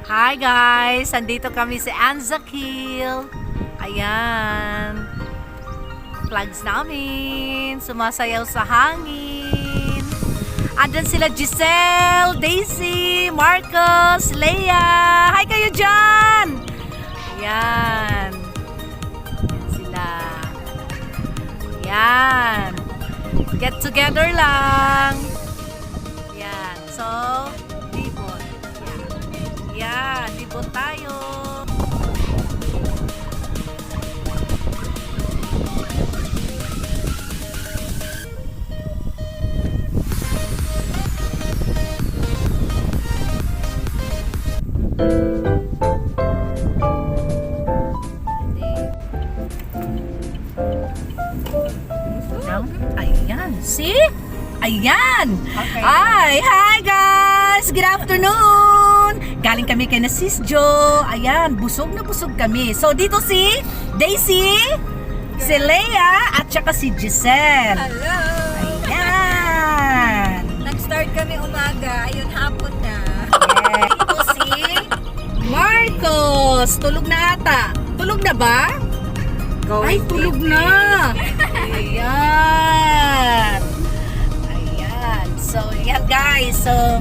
Hi guys! Andito kami sa Anzac Hill. Ayan. Flags namin. Sumasayaw sa hangin. Andyan sila Giselle, Daisy, Marcos, Leia. Hi kayo dyan! Ayan. Ayan sila. Ayan. Get together lang. Ayan. So, libot. Ayan, libot tayo. Ayan, see? Ayan! Okay. Hi guys! Good afternoon! Galing kami kay na Sis Jo. Ayan, busog na busog kami. So dito si Daisy, si Leia, at saka si Giselle. Hello! Ayan! Nag-start kami umaga, ayun hapon na. Yeah. Dito si Marcos. Tulog na ata. Tulog na ba? Ay, tulog na! Ayan! Ayan. So, yan guys. So,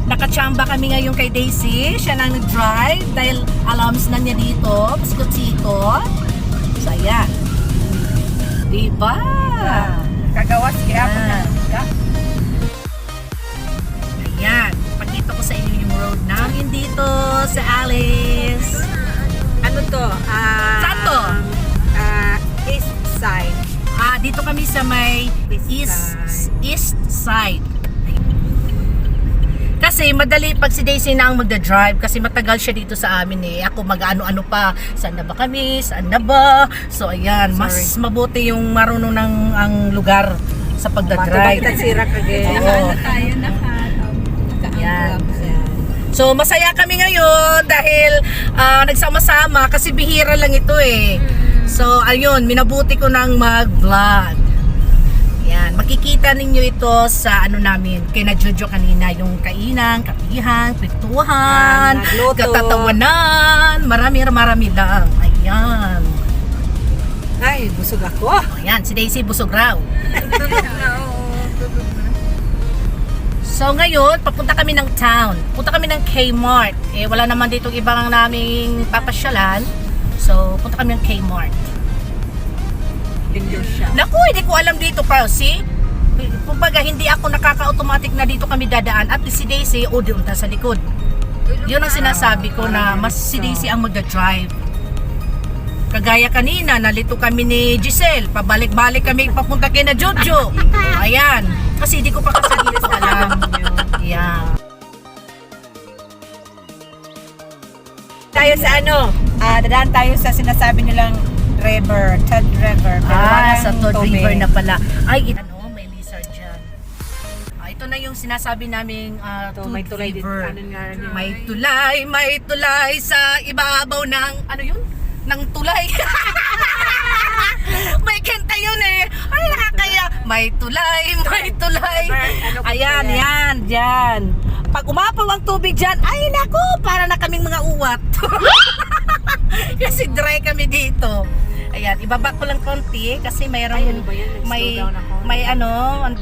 nakachamba kami ngayon kay Daisy. Siya nang nag-drive dahil alams na niya dito. Pasikot-sikot. So, ayan. Diba? Kagawas kaya ako na. Ayan. Pakita ko sa inyo yung road namin dito sa Alice. Ano to? Saan to? East side. Dito kami sa may east side. Kasi madali pag si Daisy na ang magda-drive kasi matagal siya dito sa amin eh. Ako mag-ano-ano pa. Saan na ba kami? Saan na ba? So ayan, mas mabuti yung marunong ng ang lugar sa pagda-drive. Sirak again. Oo. Tayo Yan. So masaya kami ngayon dahil nagsama-sama kasi bihira lang ito eh. So ayun, minabuti ko nang mag-vlog. Yan, makikita ninyo ito sa ano namin, kay na Jojo kanina, yung kainan, kapihan, pituhan, nagluto, katatawanan, marami lang. Ayan. Ay, busog ako. Ayan, si Daisy busog raw. So ngayon, papunta kami ng town. Punta kami ng Kmart. Eh wala naman dito ibang naming papasyalan. So punta kami ng Kmart. Naku, hindi ko alam dito pa, see? Kumbaga hindi ako nakaka-automatic na dito kami dadaan at si Daisy o doon ta sa likod. Yun ang sinasabi ko na mas si Daisy ang magda-drive. Kagaya kanina, nalito kami ni Giselle. Pabalik-balik kami papunta kay na Jojo. O, ayan. Kasi hindi ko pa kasi dito alam. Yeah. Tayo sa ano? Dadaan tayo sa sinasabi nilang river, Todd River. Pero walang Sa Todd tubig. River na pala. Ay, ano, may lizard dyan. Ito na yung sinasabi naming Todd may tulay River. dito. Ano nga yun? May tulay sa ibabaw ng, ano yun? Ng tulay. May kanta yun eh. Ay, nakakaya. May tulay. Ano ba Ayan, yan? yan, dyan. Pag umapaw ang tubig dyan, ay naku, para na kaming mga uwat. Kasi dry kami dito. Ayan, ibaba ko lang konti kasi mayroong Ay, ano ba yan? Nag-slow down ako. may ano,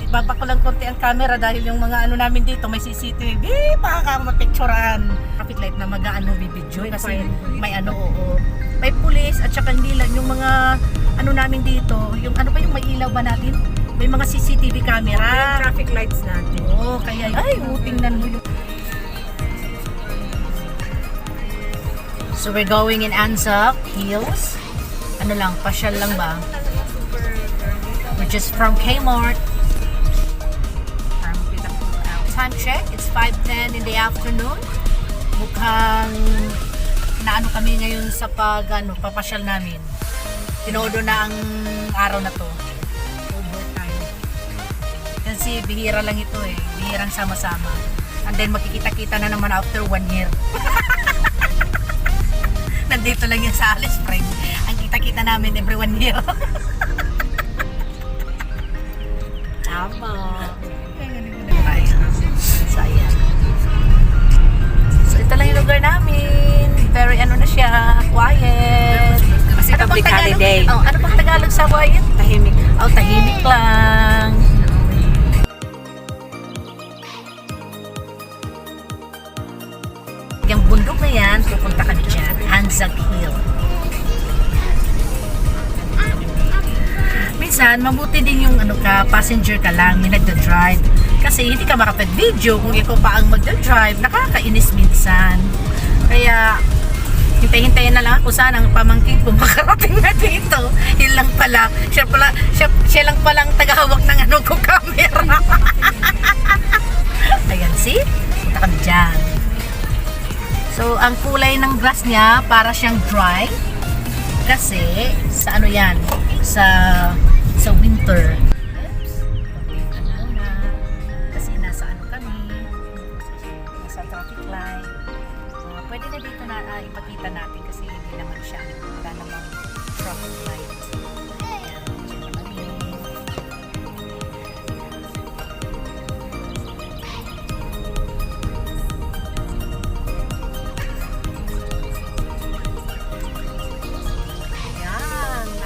ibaba ko lang konti ang camera dahil yung mga ano namin dito may CCTV, mapicturean. Traffic light na mag-ano bibidyo kasi may ano, oo. May pulis at saka hindi lang yung mga ano namin dito, yung ano pa yung may ilaw ba natin? May mga CCTV Yung camera. traffic lights natin. Oo, kaya ay, tingnan mo yung. So we're going in Anzac Hills. Ano lang, pasyal lang ba? We're just from Kmart. Time check, it's 5:10 in the afternoon. Mukhang naano kami ngayon sa papasyal namin. Tinodo na ang araw na to. Overtime. Kasi bihira lang ito eh. Bihirang sama-sama. And then makikita-kita na naman after 1 year. Nandito lang yung sa Alice Spring. Ang kita-kita namin every 1 year. Tama. So, ayan. So, ito lang yung lugar na quiet. Oh, ano pang Tagalog sa quiet? Tahimik. Oh, tahimik lang. Yung bundok na yan, pupunta kami dyan. Anzac Hill. Minsan, mabuti din yung passenger ka lang, may nagda-drive. Kasi hindi ka makapag-video kung ikaw pa ang magda-drive. Nakakainis minsan. Kaya, hintay-hintayin na lang ako sana ang pamangkin ko makarating na dito. Yun lang pala. Siya lang palang tagahawak ng ko camera. Ayan, see? Punta kami dyan. So, ang kulay ng grass niya, para siyang dry. Kasi, sa ano yan? Sa winter. Oops. Ano na. Kasi nasa ano kami. Nasa traffic light. Pwede na dito na ipakita natin kasi hindi naman siya. Wala namang traffic light. Ayan, dyan naman yun.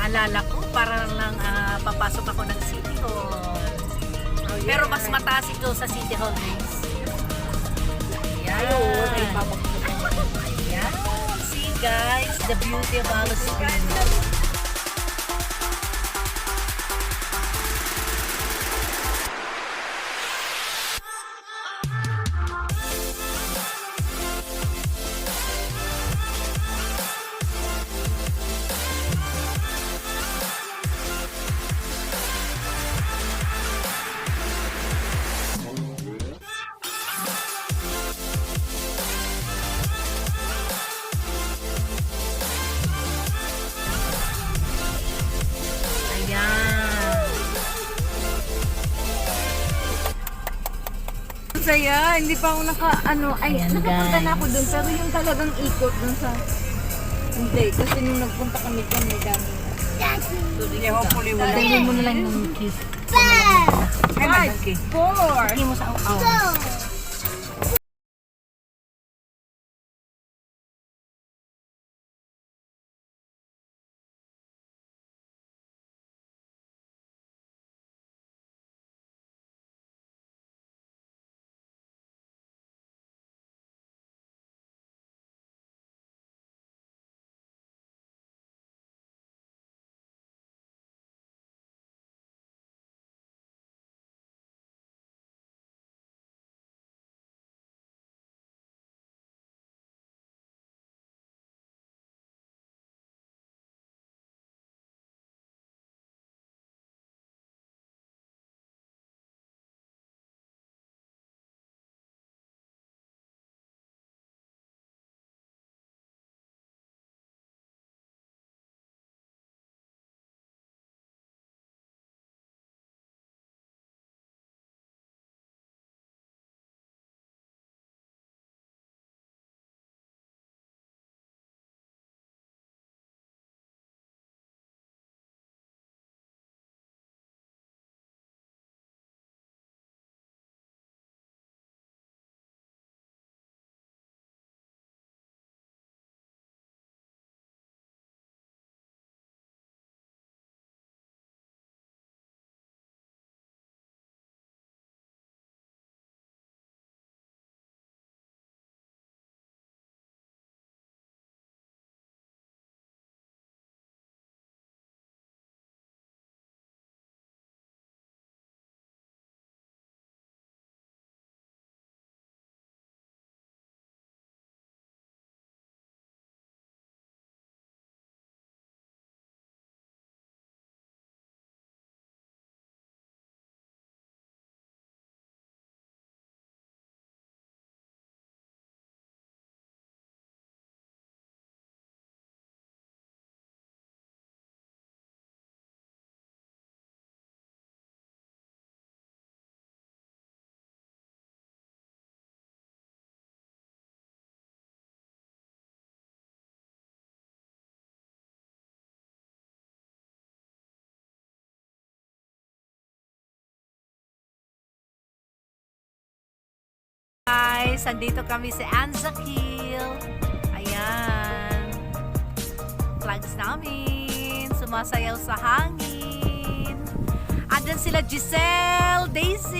Naalala ko, parang lang papasok ako ng City Hall. Pero mas mataas ito sa City Hall, guys. Ayan. Ayan. See guys, the beauty of Alice Springs. Saya, hindi pa ako Ayan, nakapunta na guys. ako dun, pero yung talagang ikot dun sa, hindi, kasi nung nagpunta kami dyan, may dami. Hopefully wala. Dali mo na lang yung kiss. 5, 4, Hindi mo sa guys, andito kami sa Anzac Hill. Ayan. Flags namin. So, sumasayaw sa hangin. Andyan sila Giselle, Daisy,